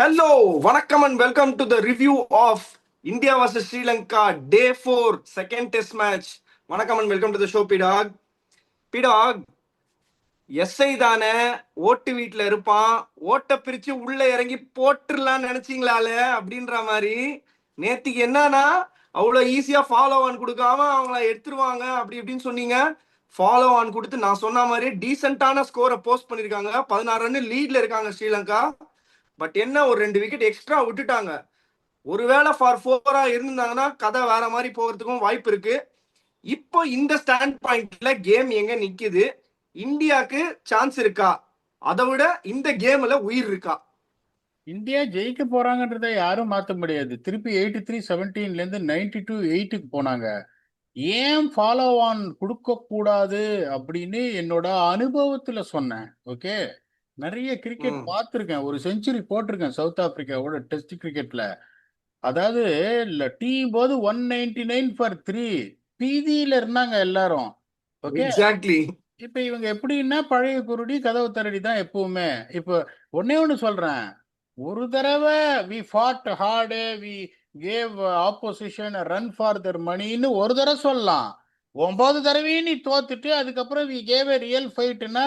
Hello, vanakkam and welcome to the review of India versus Sri Lanka Day 4 second test match. Vanakkam and welcome to the show, Pdogg. Pdogg, SI தானே ஓட்டு வீட்டுல இருப்பான், ஓட்ட பிரிச்சு உள்ள இறங்கி போட்டுடலாம்னு நினைச்சீங்களால அப்படின்ற மாதிரி. நேத்திக்கு என்னன்னா அவ்வளவு ஈஸியா ஃபாலோ ஆன் கொடுக்காம அவங்கள எடுத்துருவாங்க அப்படி இப்படின்னு சொன்னீங்க. ஃபாலோ ஆன் கொடுத்து நான் சொன்ன மாதிரி டீசென்டான ஸ்கோரை போஸ்ட் பண்ணிருக்காங்க. 16 ரன் லீட்ல இருக்காங்க ஸ்ரீலங்கா. பட் என்ன, ஒரு 2 விக்கெட் எக்ஸ்ட்ரா விட்டுட்டாங்க. ஒருவேளை ஃபார் 4 இருந்தாங்கன்னா கதை வேற மாதிரி போகிறதுக்கும் வாய்ப்பு இருக்கு. இப்போ இந்த ஸ்டாண்ட் பாயிண்ட்ல கேம் எங்க நிக்குது? இந்தியாவுக்கு சான்ஸ் இருக்கா? அதை விட இந்த கேம்ல உயிர் இருக்கா? இந்தியா ஜெயிக்க போறாங்கன்றத யாரும் மாத்த முடியாது. திருப்பி 83-17 இருந்து 92-8க்கு போனாங்க. ஏன் ஃபாலோ ஆன் கொடுக்க கூடாது அப்படின்னு என்னோட அனுபவத்துல சொன்னேன். ஓகே, நிறைய கிரிக்கெட் பார்த்துருக்கேன். ஒரு செஞ்சுரி போட்டிருக்கேன் சவுத் ஆப்பிரிக்காவோட டெஸ்ட் கிரிக்கெட்ல. அதாவது டீம் போது 199 ஃபார் 3 பீதியில இருந்தாங்க எல்லாரும். Okay, exactly. இப்ப இவங்க எப்படின்னா பழைய குருடி கதவு தரடி தான் எப்பவுமே. இப்போ ஒன்னே ஒண்ணு சொல்றேன், ஒரு தடவை we fought hard, we gave opposition run for their மணின்னு ஒரு தடவை சொல்லலாம். 9 தடவையும் நீ தோத்துட்டு அதுக்கப்புறம் வி கேவ் எ ரியல் ஃபைட்னா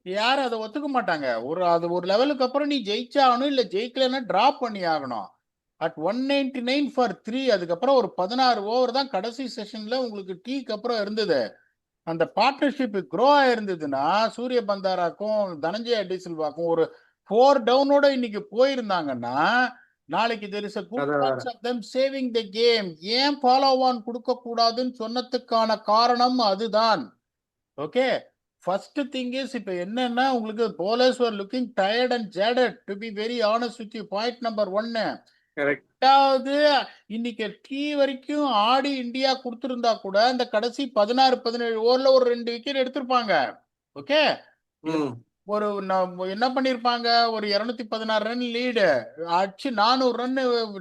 யாரும் அதை ஒத்துக்க மாட்டாங்க. அது ஒரு லெவலுக்கு அப்புறம் நீ ஜெயிச்சாகணும், இல்லை ஜெயிக்கலன்னா டிராப் பண்ணி ஆகணும். அட் 199 ஃபார் 3 அதுக்கப்புறம் ஒரு 16 ஓவர் தான் கடைசி செஷன்ல உங்களுக்கு டீக்கு அப்புறம் இருந்தது. அந்த பார்ட்னர்ஷிப் க்ரோ ஆயிருந்ததுன்னா சூரியபந்தாராக்கும் தனஞ்சய டிசில்வாக்கும் ஒரு 4 டவுனோட இன்னைக்கு போயிருந்தாங்கன்னா நாளைக்கு there is a good chance of them saving the game. ஏன் ஃபாலோ ஆன் கொடுக்க கூடாதுன்னு சொன்னதுக்கான காரணம் அதுதான். ஓகே, ஃபர்ஸ்ட் திங் இஸ், இப்போ என்னன்னா உங்களுக்கு bowlers were looking tired and jaded, to be very honest with you. Point number 1. ரெண்டாவது, இன்னைக்கு டீ வரைக்கும் ஆடி இந்தியா கொடுத்திருந்தா கூட அந்த கடைசி 16-17 ஓவர்ல ஒரு 2 விக்கெட் எடுத்திருப்பாங்க. ஓகே, ஒரு என்ன பண்ணிருப்பாங்க, ஒரு 216 ரன் லீடு அடிச்சு 400 ரன்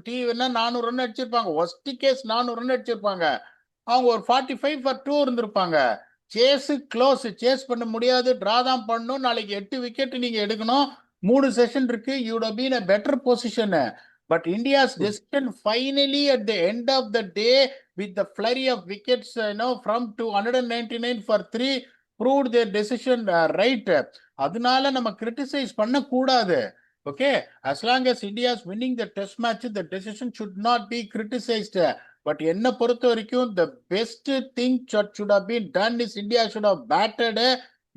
டீ வேணா 400 ரன் அடிச்சிருப்பாங்க. ஒஸ்ட் கேஸ் 400 ரன் அடிச்சிருப்பாங்க. அவங்க ஒரு 45 ஃபார் 2 இருந்திருப்பாங்க. சேஸ் க்ளோஸ், சேஸ் பண்ண முடியாது, டிரா தான் பண்ணணும். நாளைக்கு 8 விக்கெட் நீங்க எடுக்கணும், 3 செஷன் இருக்கு. You would have been a better position. But India's decision finally at the end of the day with the flurry of wickets, from 199 for 3 proved their decision right. அதனால நம்ம criticise பண்ண கூடாது. Okay, as long as India is winning the test match, the decision should not be criticized. But என்ன பொறுத்த வரைக்கும் the best thing should have been done is India should have batted.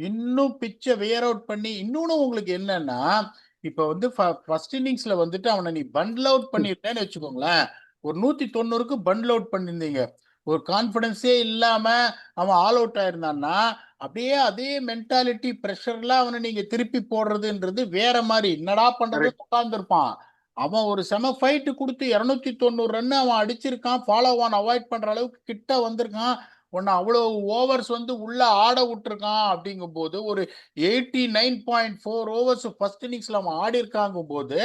இன்னும் பிச்சை வேர் out பண்ணி. இன்னொன்னு உங்களுக்கு என்னன்னா, இப்ப வந்து ஃபர்ஸ்ட் இன்னிங்ஸ்ல வந்துட்டு அவனை நீ பண்டில் அவுட் பண்ணிருந்தேன்னு வச்சுக்கோங்களேன், ஒரு 190க்கு பண்டில் அவுட் பண்ணிருந்தீங்க, ஒரு கான்பிடன்ஸே இல்லாம அவன் ஆல் அவுட் ஆயிருந்தான்னா அப்படியே அதே மென்டாலிட்டி ப்ரெஷர்ல அவனை நீங்க திருப்பி போடுறதுன்றது வேற மாதிரி. என்னடா பண்றது உட்கார்ந்துருப்பான். அவன் ஒரு செம ஃபைட்டு கொடுத்து 290 ரன் அவன் அடிச்சிருக்கான். ஃபாலோ ஆன் அவாய்ட் பண்ற அளவுக்கு கிட்ட வந்திருக்கான். ஒன்னு அவ்வளவு ஓவர்ஸ் வந்து உள்ள ஆட விட்டுருக்கான். அப்படிங்கும் போது ஒரு 89.4 ஓவர்ஸ் ஃபர்ஸ்ட் இன்னிங்ஸ்ல அவன் ஆடி இருக்காங்கும் போது,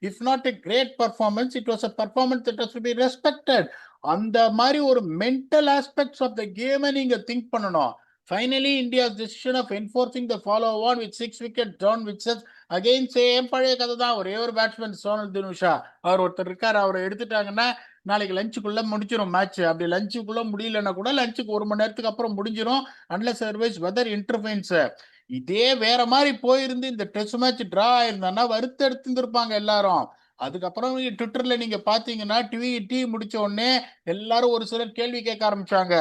if not a great performance, it was a performance that has to be respected. அந்த மாதிரி ஒரு மென்டல் ஆஸ்பெக்ட்ஸ் ஆஃப் த கேமை நீங்க திங்க் பண்ணணும். Finally, India's decision of enforcing the follow-on with 6 wickets down, which says again same பழைய கதை தான். ஒரே ஒரு பேட்ஸ்மேன் சோனல் தினுஷா அவர் ஒருத்தர் இருக்காரு, அவரை எடுத்துட்டாங்கன்னா நாளைக்கு லஞ்சுக்குள்ள முடிச்சிடும் மேட்ச். அப்படி லஞ்சுக்குள்ள முடியலன்னா கூட லஞ்சுக்கு 1 மணி நேரத்துக்கு அப்புறம் முடிஞ்சிடும், அன்லெஸ் அதர்வைஸ் வெதர் இன்டர்ஃபெரன்ஸ். இதே வேற மாதிரி போயிருந்து இந்த டெஸ்ட் மேட்ச் டிரா ஆயிருந்தான்னா வருத்த எடுத்துருப்பாங்க எல்லாரும். அதுக்கப்புறம் ட்விட்டர்ல நீங்க பாத்தீங்கன்னா டீ முடிச்ச உடனே எல்லாரும் ஒரு சிலர் கேள்வி கேட்க ஆரம்பிச்சாங்க.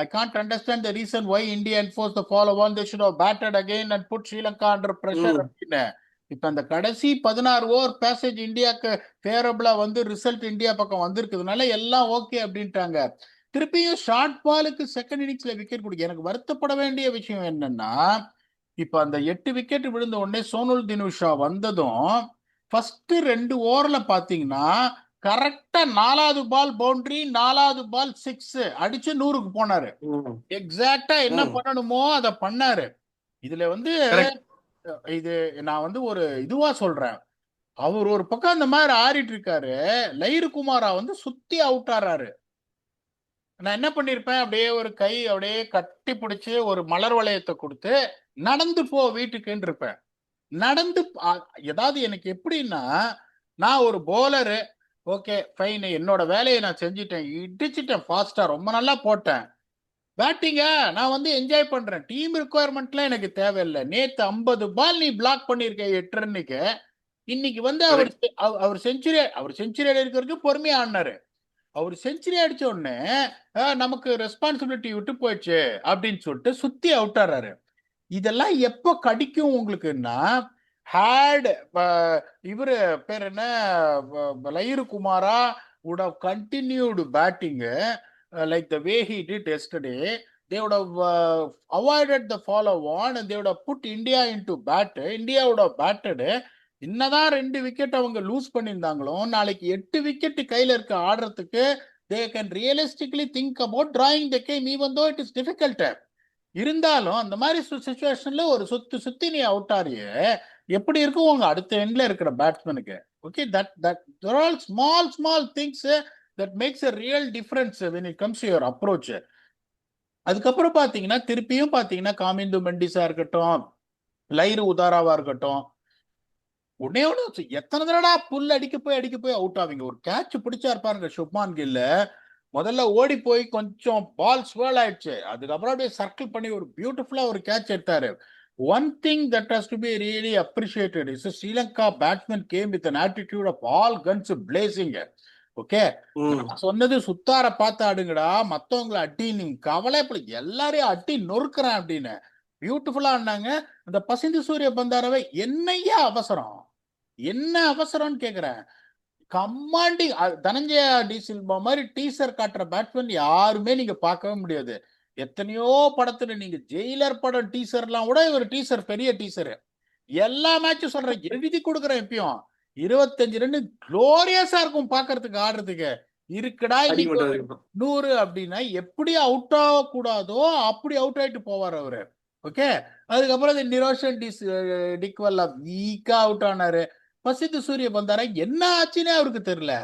I can't understand the reason why India enforced the follow-on. They should have batted again and put Sri Lanka under pressure. இப்ப அந்த கடைசி 16 ஓவர் பேசேஜ் இந்தியாவுக்கு ஃபேவரபிளா வந்து ரிசல்ட் இந்தியா பக்கம் வந்திருக்கிறதுனால எல்லாம் ஓகே அப்படின்ட்டாங்க. திருப்பியும் ஷார்ட் பாலுக்கு செகண்ட் இன்னிங்ஸ்ல விக்கெட் கொடுக்க எனக்கு வருத்தப்பட வேண்டிய விஷயம் என்னன்னா, இப்ப அந்த 8 விக்கெட் விழுந்த உடனே சோனல் தினுஷா வந்ததும் ஃபர்ஸ்ட் 2 ஓவர்ல பாத்தீங்கன்னா கரெக்டா 4வது பால் பவுண்டரி, 4வது பால் 6 அடிச்சு 100க்கு போனாரு. எக்ஸாக்டா என்ன பண்ணணுமோ அதை பண்ணாரு. இதுல வந்து இது நான் வந்து ஒரு இதுவா சொல்றேன், அவர் ஒரு பக்கம் அந்த மாதிரி ஆடிட்டு இருக்காரு, லஹிரு குமாரா வந்து சுத்தி அவுட் ஆறாரு. நான் என்ன பண்ணிருப்பேன், அப்படியே ஒரு கை அப்படியே கட்டி பிடிச்சு ஒரு மலர் வளையத்தை கொடுத்து நடந்து போ வீட்டுக்குன்னு இருப்பேன். நடந்து ஏதாவது எனக்கு எப்படின்னா, நான் ஒரு போலரு, ஓகே ஃபைன், என்னோட வேலையை நான் செஞ்சுட்டேன், இடிச்சிட்டேன் ஃபாஸ்டா, ரொம்ப நல்லா போட்டேன். பேட்டிங்க நான் வந்து என்ஜாய் பண்றேன். டீம் ரிக்குவயர்மெண்ட்லாம் எனக்கு தேவையில்லை. நேத்து 50 பால் நீ பிளாக் பண்ணிருக்க 8 ரன்னுக்கு. இன்னைக்கு வந்து அவர் கரெக்ட். செஞ்சுரி அடிக்கிறதுக்கு பொறுமையா ஆடினாரு. அவர் செஞ்சுரி அடிச்ச உடனே நமக்கு ரெஸ்பான்சிபிலிட்டி விட்டு போயிடுச்சு அப்படின்னு சொல்லிட்டு சுத்தி அவுட் ஆடுறாரு. இதெல்லாம் எப்போ கடிக்கும் உங்களுக்குன்னா, ஹேட் இவரு பேர் என்ன, லயிரு குமாரா would have continued batting like the way he did yesterday. They would have avoided the follow on and they would have put India into bat. India would have batted. என்னதான் 2 wicket அவங்க loose பண்ணியிருந்தாங்களோ, நாளைக்கு 8 wicket கையில இருக்க ஆடுறதுக்கு they can realistically think about drawing the game even though it is difficult. இருந்தாலும் அந்த மாதிரி சுச்சுவேஷன்ல ஒரு சுத்தி நீ அவுட் ஆறிய எப்படி இருக்கும் உங்க அடுத்த எண்ட்ல இருக்கிற பேட்ஸ்மேனுக்கு? Okay, that all small small things that makes a real difference when it comes to your approach. அதுக்கப்புறம் பாத்தீங்கன்னா திருப்பியும் பாத்தீங்கன்னா காமிந்து மெண்டிஸா இருக்கட்டும், லைரு உதாராவா இருக்கட்டும், உடனே ஒன்று எத்தனை தடவை புல் அடிக்க போய் அவுட் ஆவீங்க. ஒரு கேட்ச் பிடிச்சா இருப்பாருங்க சுப்மான் கில்ல, முதல்ல ஓடி போய் கொஞ்சம் பால் ஸ்வேல் ஆயிடுச்சு, அதுக்கப்புறம் அப்படியே சர்க்கிள் பண்ணி ஒரு பியூட்டிஃபுல்லா ஒரு கேட்ச் எடுத்தாரு. One thing that has to be really appreciated is Sri Lanka batsman game with an attitude of all guns blazing. Okay, சொன்னது சுத்தார பார்த்து ஆடுங்கடா, மத்தவங்களை அட்டி, நீங்க கவலைப்பட, எல்லாரையும் அட்டி நொறுக்குறேன் அப்படின்னு பியூட்டிஃபுல்லா ஆடினாங்க. அந்த பசிந்து சூரிய பந்தாரவை என்னையா அவசரம், என்ன அவசரம்னு கேக்குறேன். கமாண்டிங் தனஞ்சயா டி சில்வா மாதிரி டீசர் காட்டுற பேட்ஸ்மேன் யாருமே நீங்க பார்க்கவே முடியாது. எத்தனையோ படத்துல நீங்க ஜெயிலர் படம் டீசர்லாம் கூட இவர் டீசர் பெரிய டீசர், எல்லா மேட்சும் சொல்றேன், எழுதி கொடுக்குறேன் எப்பயும் 25 ரன் குளோரியஸா இருக்கும் பாக்குறதுக்கு ஆடுறதுக்கு. இருக்குடா இன்னைக்கு ஒரு 100 அப்படின்னா எப்படி அவுட் ஆகக்கூடாதோ அப்படி அவுட் ஆயிட்டு போவார் அவரு. ஓகே, அதுக்கப்புறம் நிரோஷன் டிக்வெல்லா வீக்கா அவுட் ஆனாரு. பசித்து சூரிய பந்தாரா என்ன ஆச்சுன்னே அவருக்கு தெரியல,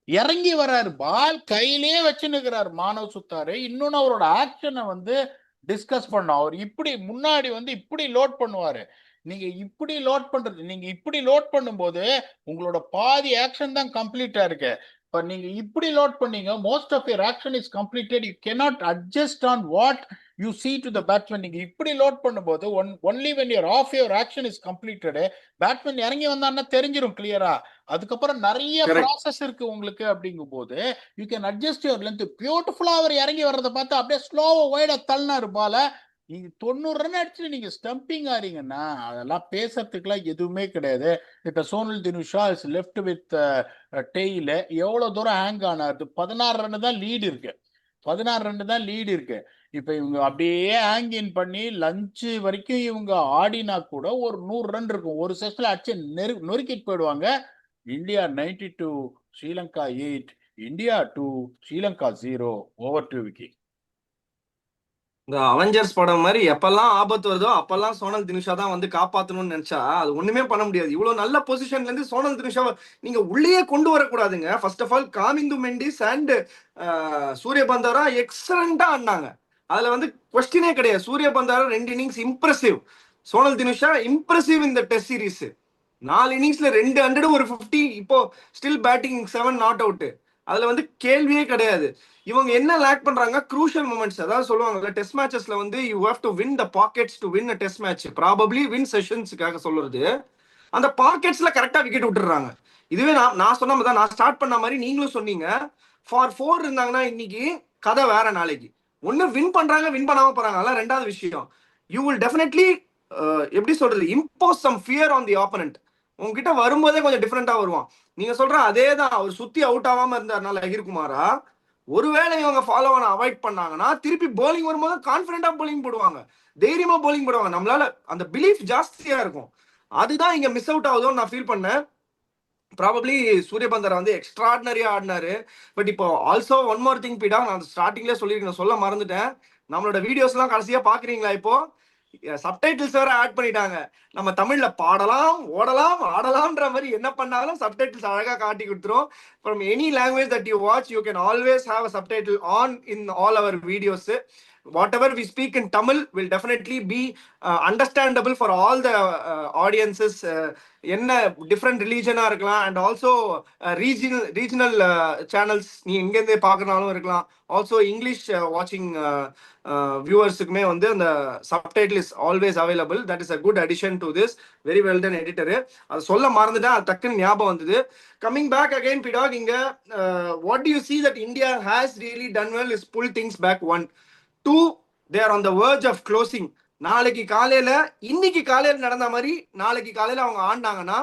இறங்கி வர்றாரு, பால் கையிலே வச்சுன்னுக்கிறாரு மானவ் சுத்தாரு. இன்னொன்னு அவரோட ஆக்ஷனை வந்து டிஸ்கஸ் பண்ணோம். அவர் இப்படி முன்னாடி வந்து இப்படி லோட் பண்ணுவாரு. நீங்க இப்படி லோட் பண்றது, நீங்க இப்படி லோட் பண்ணும்போது உங்களோட பாதி ஆக்ஷன் தான் கம்ப்ளீட்டா இருக்கு. இப்ப நீங்க இப்படி லோட் பண்ணீங்க, most of your action is completed, you cannot adjust on what you see to the batsman. நீங்க இப்படி லோட் பண்ணும்போது only when your off your action is completed, batsman இறங்கி வந்தான்னா தெரிஞ்சிடும் கிளியரா. அதுக்கப்புறம் நிறைய ப்ராசஸ் இருக்கு உங்களுக்கு. அப்படிங்கும் போது you can adjust your length. பியூட்டிஃபுல்லா அவர் இறங்கி வர்றதை பார்த்து அப்படியே ஸ்லோவா வைடா தள்ளினாரு பால. நீங்க 90 ரன் அடிச்சு நீங்க ஸ்டம்பிங் ஆறீங்கன்னா அதெல்லாம் பேசுறதுக்குலாம் எதுவுமே கிடையாது. இப்ப Sonal Dinusha is left with டெய்ல எவ்வளவு தூரம் ஹேங் ஆனாரு, 16 ரன் தான் லீடு இருக்கு, 16 ரன் தான் லீடு இருக்கு. இப்ப இவங்க அப்படியே ஹேங்கின் பண்ணி லஞ்ச் வரைக்கும் இவங்க ஆடினா கூட ஒரு 100 ரன் இருக்கும். ஒரு செஷன்ல அடிச்சு நொறுக்கிட்டு போயிடுவாங்க. India 92, Sri Lanka 8, India 2, Sri Lanka 0, over 2 wicket. இந்த அவெஞ்சர்ஸ் படம் மாதிரி எப்பெல்லாம் ஆபத்து வருதோ அப்பெல்லாம் சோனல் தினுஷா தான் வந்து காப்பாற்றணும்னு நினைச்சா அது ஒண்ணுமே பண்ண முடியாது. இவ்வளவு நல்ல பொசிஷன்ல இருந்து சோனல் தினுஷாவை நீங்க உள்ளேயே கொண்டு வரக்கூடாதுங்க. First of all Kamindu Mendis and Sooriyabandara எக்ஸலண்டா ஆடினாங்க, அதுல வந்து கொஸ்டினே கிடையாது. Sooriyabandara 2 innings impressive, Sonal Dinusha impressive இந்த டெஸ்ட் சீரீஸ். 4 இன்னிங்ஸ்ல 200 ஒரு 50, இப்போ ஸ்டில் பேட்டிங் 7 நாட் அவுட், அதுல வந்து கேள்வியே கிடையாது. இவங்க என்ன லேக் பண்றாங்க, க்ரூஷியல் மூமெண்ட்ஸ். அதாவது சொல்லுவாங்க டெஸ்ட் மேட்சஸ்ல வந்து you have to win the pockets to win a test match, probably win செஷன்ஸ்க்காக சொல்றது. அந்த பாக்கெட்ஸ்ல கரெக்டா விக்கெட் விட்டுறாங்க. இதுவே நான் சொன்ன மாதிரி தான், நான் ஸ்டார்ட் பண்ண மாதிரி நீங்களும் சொன்னீங்க. ஃபார் 4 இருந்தாங்கன்னா இன்னைக்கு கதை வேற. நாளைக்கு ஒன்னு வின் பண்றாங்க, வின் பண்ணாம போறாங்க, அதெல்லாம் ரெண்டாவது விஷயம். யூ வில் டெஃபினெட்லி எப்படி சொல்றது, impose some fear on the opponent. உங்ககிட்ட வரும்போதே கொஞ்சம் டிஃப்ரெண்டா வருவான். நீங்க சொல்ற அதே தான், அவர் சுத்தி அவுட் ஆகாம இருந்தாருனால லஹிர் குமாரா, ஒருவேளை இவங்க ஃபாலோ பண்ண அவாய்ட் பண்ணாங்கன்னா திருப்பி போலிங் வரும்போது கான்பிடண்டா போலிங் போடுவாங்க, தைரியமா போலிங் போடுவாங்க. நம்மளால அந்த பிலீஃப் ஜாஸ்தியா இருக்கும். அதுதான் இங்க மிஸ் அவுட் ஆகுதோன்னு நான் ஃபீல் பண்ணேன். ப்ராபப்ளி சூரியபந்தரா வந்து எக்ஸ்ட்ராடினரியா ஆடினாரு. பட் இப்போ ஆல்சோ ஒன் மோர் திங் பீடா, நான் ஸ்டார்டிங்லேயே சொல்லியிருக்கேன், சொல்ல மறந்துட்டேன். நம்மளோட வீடியோஸ் எல்லாம் கடைசியா பாக்குறீங்களா? இப்போ சப்டைட்டில்ஸ் வேற ஆட் பண்ணிட்டாங்க. நம்ம தமிழ்ல பாடலாம், ஓடலாம், ஆடலாம்ன்ற மாதிரி என்ன பண்ணாலும் சப்டைட்டில்ஸ் அழகா காட்டி கொடுத்துரும். From any language that you watch you can always have a subtitle on in all our videos. whatever we speak in Tamil will definitely be understandable for all the audiences. என்ன different ரிலீஜனாக இருக்கலாம் and also regional channels நீ எங்கேருந்தே பார்க்கறனாலும் இருக்கலாம். Also English வாட்சிங் வியூவர்ஸுக்குமே வந்து அந்த subtitle is always available. That is a good addition to this. Very well done editor. அது சொல்ல மறந்துட்டேன், அது டக்குன்னு ஞாபகம் வந்தது. கம்மிங் பேக் அகைன் பிடாக், இங்க what to you see that India has really done well is pull things back. 1 2 they are on the verge of closing. நாளைக்கு காலையில இன்னைக்கு காலையில நடந்த மாதிரி நாளைக்கு காலையில அவங்க ஆடினாங்கன்னா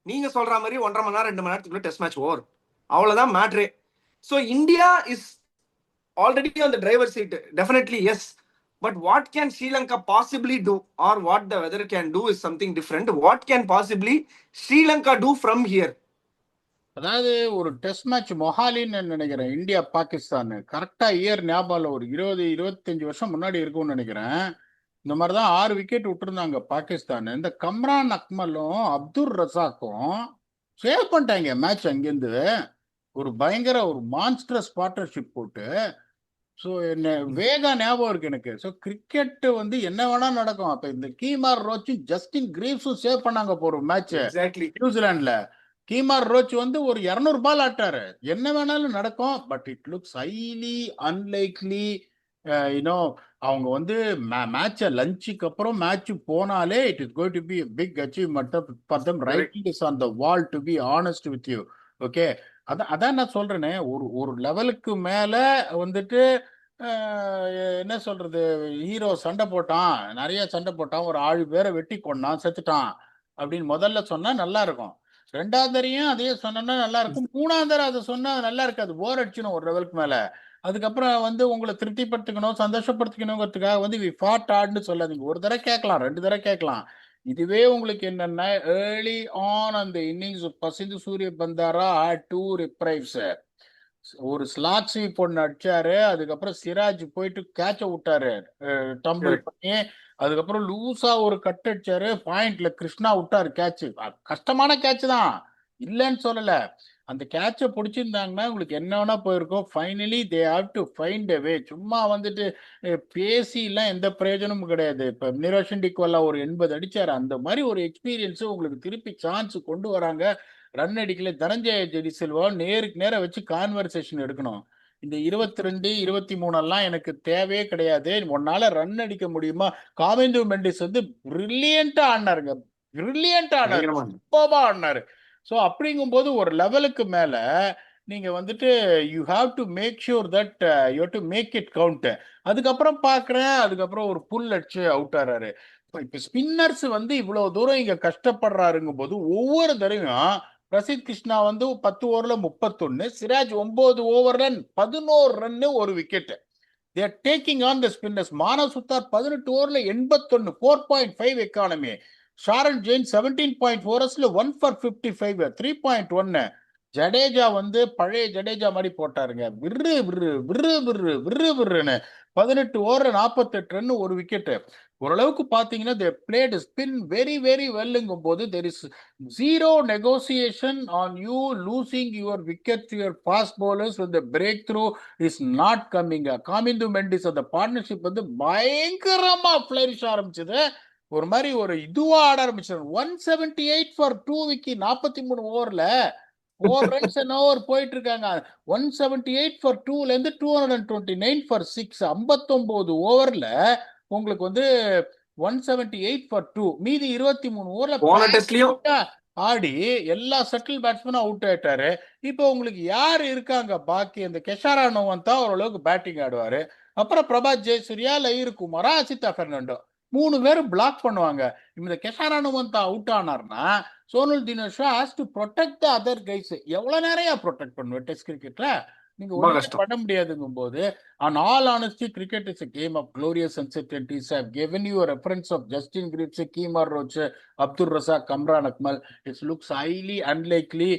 நீங்க சொல்ற மாதிரி 1.5 மணி நேரம் 2 மணி நேரத்துக்குள்ள டெஸ்ட் மேட்ச் ஓவர். அவ்வளவுதான் மேட்ரே. So India is already on the driver's seat, definitely yes, but what can Sri Lanka possibly do, or what the weather can do is something different. What can possibly Sri Lanka do from here? அதாவது ஒரு test match மொஹாலின்னு நினைக்கிறேன், India Pakistan கரெக்டா year ஞாபகம் ஒரு 20-25 வருஷம் முன்னாடி இருக்கும்னு நினைக்கிறேன். இந்த மாதிரி தான் 6 விக்கெட் விட்டுருந்தாங்க பாகிஸ்தான். இந்த கம்ரான் அக்மலும் அப்துல் ரசாக்கும் சேவ் பண்ணிட்டாங்க மேட்ச். அங்கேருந்து ஒரு பயங்கர ஒரு மான்ஸ்டரஸ் பார்ட்னர்ஷிப் போட்டு. ஸோ என்ன வேகா ஞாபகம் இருக்கு எனக்கு. ஸோ கிரிக்கெட் வந்து என்ன வேணா நடக்கும். அப்போ இந்த கீமார் ரோச்சும் ஜஸ்டின் கிரீவ்ஸும் சேவ் பண்ணாங்க போற மேட்ச் நியூசிலாந்துல. கீமார் ரோச் வந்து ஒரு 200 பால் ஆட்டாரு. என்ன வேணாலும் நடக்கும். But it looks highly unlikely. You know அவங்க வந்து மேட்சை லஞ்சுக்கு அப்புறம் மேட்ச் போனாலே it is going to be big achievement for them. Writing is on the wall to be honest with you. Okay, அதான் நான் சொல்றேனே, ஒரு லெவலுக்கு மேல வந்துட்டு என்ன சொல்றது, ஹீரோ சண்டை போட்டான், நிறைய சண்டை போட்டான், ஒரு 7 பேரை வெட்டி கொண்டான், செத்துட்டான் அப்படின்னு முதல்ல சொன்னா நல்லா இருக்கும். 2வது தரையும் அதையே சொன்னா நல்லா இருக்கும். 3வது தடவை அதை சொன்னா நல்லா இருக்காது, போர் அடிச்சிடும் ஒரு லெவலுக்கு மேல. அதுக்கப்புறம் வந்து உங்களை திருப்திப்படுத்திக்கணும், சந்தோஷப்படுத்திக்கணுங்கிறதுக்காக வந்து வி ஃபாட் ஹார்ட்னு சொல்லாதீங்க. ஒரு தடவை கேட்கலாம், 2 தடவை கேட்கலாம். இதுவே உங்களுக்கு என்னன்னா ஏர்லி ஆன் அந்த இன்னிங்ஸ் பசிந்து சூரியபந்தாரா had 2 reprives. ஒரு ஸ்லாக் ஸ்வீப் ஒன்று அடிச்சாரு. அதுக்கப்புறம் சிராஜ் போயிட்டு கேட்ச விட்டாரு டம்பிள் பண்ணி. அதுக்கப்புறம் லூசா ஒரு கட் அடிச்சாரு, பாயிண்ட்ல கிருஷ்ணா விட்டாரு கேட்ச். கஷ்டமான கேட்ச் தான், இல்லைன்னு சொல்லல. அந்த கேட்சை பிடிச்சிருந்தாங்கன்னா உங்களுக்கு என்ன வேணா போயிருக்கும். Finally they have to find a way. சும்மா வந்துட்டு பேசிலாம் எந்த பிரயோஜனமும் கிடையாது. இப்போ நிரோஷன் டிக்வல்லா ஒரு 80 அடிச்சாரு, அந்த மாதிரி ஒரு எக்ஸ்பீரியன்ஸு உங்களுக்கு திருப்பி சான்ஸ் கொண்டு வராங்க. ரன் அடிக்கல தனஞ்சய ஜெடிசில்வா நேருக்கு நேரம் வச்சு கான்வர்சேஷன் எடுக்கணும். இந்த 22 23 எல்லாம் எனக்கு தேவையே கிடையாது. உன்னால ரன் அடிக்க முடியுமா? காமிந்து மெண்டிஸ் வந்து பிரில்லியண்டா ஆடினாருங்க, பிரில்லியண்டா ஆடினாரு, சூப்பர்பா ஆடினாரு. ஸோ அப்படிங்கும்போது ஒரு லெவலுக்கு மேல நீங்க வந்துட்டு you have to make sure that you to make it count. அதுக்கப்புறம் பாக்குறேன், அதுக்கப்புறம் ஒரு புல் அடிச்சு அவுட் ஆறாரு. இப்ப ஸ்பின்னர்ஸ் வந்து இவ்வளவு தூரம் இங்க கஷ்டப்படுறாருங்கும் போது ஒவ்வொரு தடவையும் பிரசித் கிருஷ்ணா வந்து 10 ஓவர்ல 31, சிராஜ் 9 ஓவர்ல 11 ரன்னு, ஒரு wicket. They are taking on the spinners. Manav Suthar 18 ஓவர்ல 81, 4.5 எக்கானமி. ஷாரன் ஜெயின் 17.4 1 for 55, 3.1. ஜடேஜா வந்து பழைய ஜடேஜா மாதிரி போட்டாருங்க, விரு விரு விரு விரு விரு விருன்னு. 18 ஓவர் 48 ரன், ஒரு விக்கெட். ஓரளவுக்கு பாத்தீங்கன்னா they played spin very very வெல்லுங்கும் போது there is zero negotiation on you losing your wicket to your fast bowlers when the breakthrough is not coming. காமிந்து Mendis அந்த பார்ட்னர்ஷிப் வந்து பயங்கரமா ஃபிளரிஷ் ஆரம்பிச்சது. ஒரு மாதிரி ஒரு இதுவா ஆட ஆரம்பிச்சாரு. 178 ஃபார் 2 விக்கி, 43 ஓவர்ல 4 runs an over போயிட்டு இருக்காங்க. 178 ஃபார் 2ல இருந்து 229 ஃபார் 6, 59 ஓவர்ல உங்களுக்கு வந்து 178 ஃபார் 2. மீதி 23 ஓவர்ல ஆடி எல்லா செட்டில் பேட்ஸ்மேனும் அவுட் ஆயிட்டாரு. இப்போ உங்களுக்கு யாரு இருக்காங்க பாக்கி? அந்த கெஷாரா நோவன் தான் ஓரளவுக்கு பேட்டிங் ஆடுவாரு. அப்புறம் பிரபாத் ஜெயசூர்யா, லஹீரு குமாரா, அசிதா பெர்னாண்டோ, 3 பேரும் பிளாக் பண்ணுவாங்க. இந்த கெஷாரா நோவன் தான் அவுட் ஆனார்னா Sonal Dinusha has to protect the other guys. எவ்வளவு நேரம் ப்ரொடெக்ட் பண்ணுவேன் டெஸ்ட் கிரிக்கெட்ல? நீங்க ஒண்ணுமே பண்ண முடியாதுங்கும் போது, on all honesty, cricket is a game of glorious uncertainties. I've given you a reference of Justin Greaves, Kemar Roach, Abdul Razak, Kamran Akmal. It looks highly unlikely.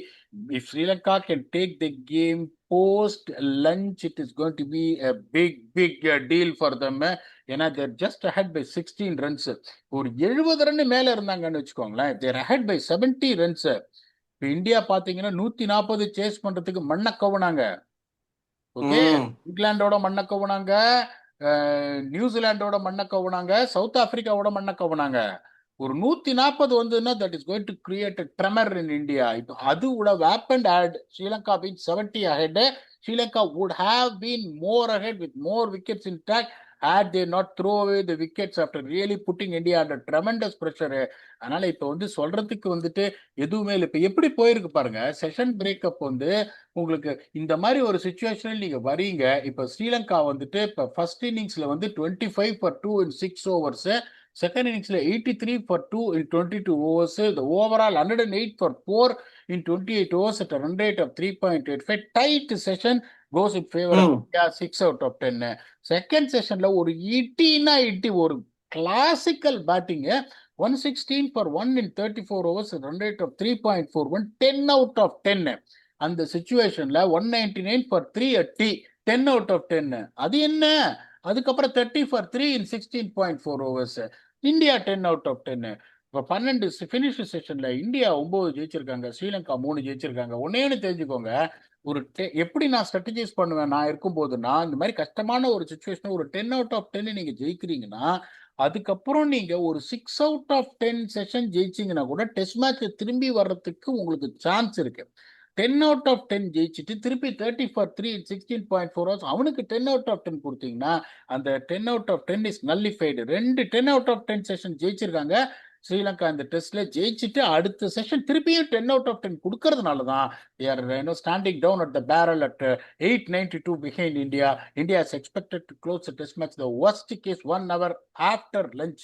If Sri Lanka can take the game post lunch, it is going to be a big deal for them. ஏன்னா they're just ahead by 16 runs. ஒரு 70 run மேல இருந்தாங்கன்னு வச்சுக்கோங்களேன். they're ahead by 70 runs. இப்போ India பாத்தீங்கன்னா 140 chase பண்றதுக்கு மண்ணை கவுனாங்க. Okay, இங்கிலாண்டோட மண்ணை கவுனாங்க, நியூசிலாண்டோட மண்ணை கவுனாங்க, சவுத் ஆப்பிரிக்காவோட மண்ணை கவுனாங்க. ஒரு 140 வந்ததுன்னா that is going to create tremor in India. இப்போ அது would have happened had Sri Lanka been 70 ahead. Sri Lanka would have been more ahead with more wickets intact had they not throw away the wickets after really putting India under tremendous pressure. அதனால இப்போ வந்து சொல்றதுக்கு வந்துட்டு எதுவுமே இல்லை. இப்போ எப்படி போயிருக்கு பாருங்க செஷன் பிரேக்கப் வந்து. உங்களுக்கு இந்த மாதிரி ஒரு சுச்சுவேஷனில் நீங்க வரீங்க. இப்போ ஸ்ரீலங்கா வந்துட்டு இப்போ ஃபர்ஸ்ட் இன்னிங்ஸ்ல வந்து 25 for 2 in 6 overs, second இன்னிங்ஸ்ல 83 for 2 in 22 overs, the overall 108 for 4 in 28 overs at a run rate of 3.85. tight session goes in favor of India, 6 out of 10. Second செஷன்ல ஒரு இட்டினா இட்டி, ஒரு classical batting, 116 for 1 in 34 overs, run rate of 3.41, 10 out of 10. அந்த சிச்சுவேஷன்ல 199 for 3 at T, 10 out of 10. அது என்ன? அதுக்கப்புறம் 30 for 3 in 16.4 overs, India 10 out of 10. இப்போ 12 finish செஷன்ல India 9 ஜெயிச்சிருக்காங்க, ஸ்ரீலங்கா 3 ஜெயிச்சிருக்காங்க. ஒன்னே தெரிஞ்சுக்கோங்க, ஒரு எப்படி நான் ஸ்ட்ராட்டஜைஸ் பண்ணுவேன் நான் இருக்கும்போதுன்னா, இந்த மாதிரி கஷ்டமான ஒரு சுச்சுவேஷன் ஒரு 10 out of 10 நீங்க ஜெயிக்கிறீங்கன்னா, அதுக்கப்புறம் நீங்க ஒரு 6 out of 10 செஷன் ஜெயிச்சீங்கன்னா கூட டெஸ்ட் மேட்ச் திரும்பி வர்றதுக்கு உங்களுக்கு சான்ஸ் இருக்கு. 10 out of 10 ஜெயிச்சுட்டு திருப்பி 30 for 3 in 16.4 hours அவனுக்கு 10 out of 10 கொடுத்தீங்கன்னா அந்த 10 out of 10 is nullified. 2 10 out of 10 session ஜெயிச்சிருக்காங்க ஸ்ரீலங்கா இந்த டெஸ்ட்ல. ஜெயிச்சுட்டு அடுத்த செஷன் திருப்பியும் 10 out of 10 கொடுக்கறதுனால தான் they are standing down at the barrel at 892 behind India. India is expected to close the test match the worst case 1 hour after lunch.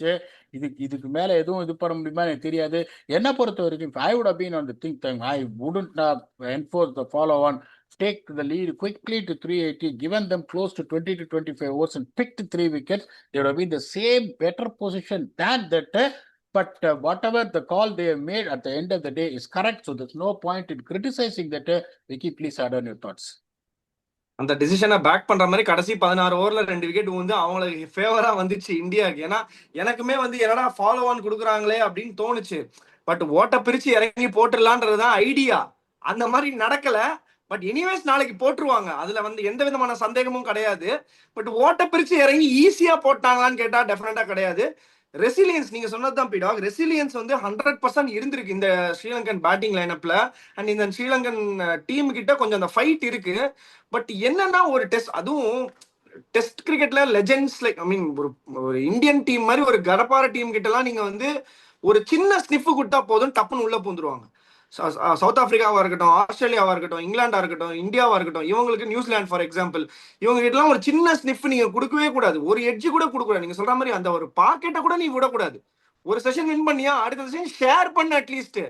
இதுக்கு மேல எதுவும் இது பண்ண முடியுமா எனக்கு தெரியாது. என்ன பொறுத்த வரைக்கும் I would have been on the think time, I wouldn't have enforced the follow on, take the lead quickly to 380, given them close to 20 to 25 overs and picked 3 wickets. They would have been the same better position than that. But whatever the call they have made at the end of the day is correct. So there's no point in criticizing that. Vicky, please add on your thoughts. அந்த டிசிஷனை back பண்ற மாதிரி கடைசி 16 ஓவர்ல 2 wicket வந்து அவங்களுக்கு ஃபேவரா வந்துச்சு இந்தியாவுக்கு. ஏன்னா எனக்குமே வந்து என்னடா ஃபாலோ ஆன் கொடுக்குறாங்களே அப்படின்னு தோணுச்சு. பட் ஓட்ட பிரிச்சு இறங்கி போட்டுடலான்றதுதான் ஐடியா. அந்த மாதிரி நடக்கல. பட் எனிவேஸ் நாளைக்கு போட்டுருவாங்க, அதுல வந்து எந்த விதமான சந்தேகமும் கிடையாது. பட் ஓட்ட பிரிச்சு இறங்கி ஈஸியா போட்டாங்களான்னு கேட்டா டெஃபினட்டா கிடையாது. ரெசிலியன்ஸ் நீங்க சொன்னதுதான் பீடாக். ரெசிலியன்ஸ் வந்து 100% இருந்திருக்கு இந்த ஸ்ரீலங்கன் பேட்டிங் லைனப்ல. அண்ட் இந்த ஸ்ரீலங்கன் டீம் கிட்ட கொஞ்சம் அந்த ஃபைட் இருக்கு. பட் என்னன்னா ஒரு டெஸ்ட், அதுவும் டெஸ்ட் கிரிக்கெட்ல லெஜெண்ட்ஸ் லைக் ஐ மீன் ஒரு இந்தியன் டீம் மாதிரி ஒரு கடப்பார டீம் கிட்ட எல்லாம் நீங்க வந்து ஒரு சின்ன ஸ்னிஃப் கொடுத்தா போதும், டப்புன்னு உள்ள பூந்துருவாங்க. சவுத் ஆப்பிரிக்காவா இருக்கட்டும், ஆஸ்திரேலியாவா இருக்கட்டும், இங்கிலாண்டா இருக்கட்டும், இந்தியாவா இருக்கட்டும், இவங்களுக்கு நியூசிலாந்து ஃபார் எக்ஸாம்பிள், இவங்க கிட்டலாம் ஒரு சின்ன ஸ்னிஃப் நீங்க கொடுக்கவே கூடாது. ஒரு எட்ஜ் கூட கொடுக்கூடாது. நீங்க சொல்ற மாதிரி அந்த ஒரு பாக்கெட்டை கூட நீ விடக்கூடாது. ஒரு செஷன் வின் பண்ணியா அடுத்த செஷன் ஷேர் பண்ண, அட்லீஸ்ட்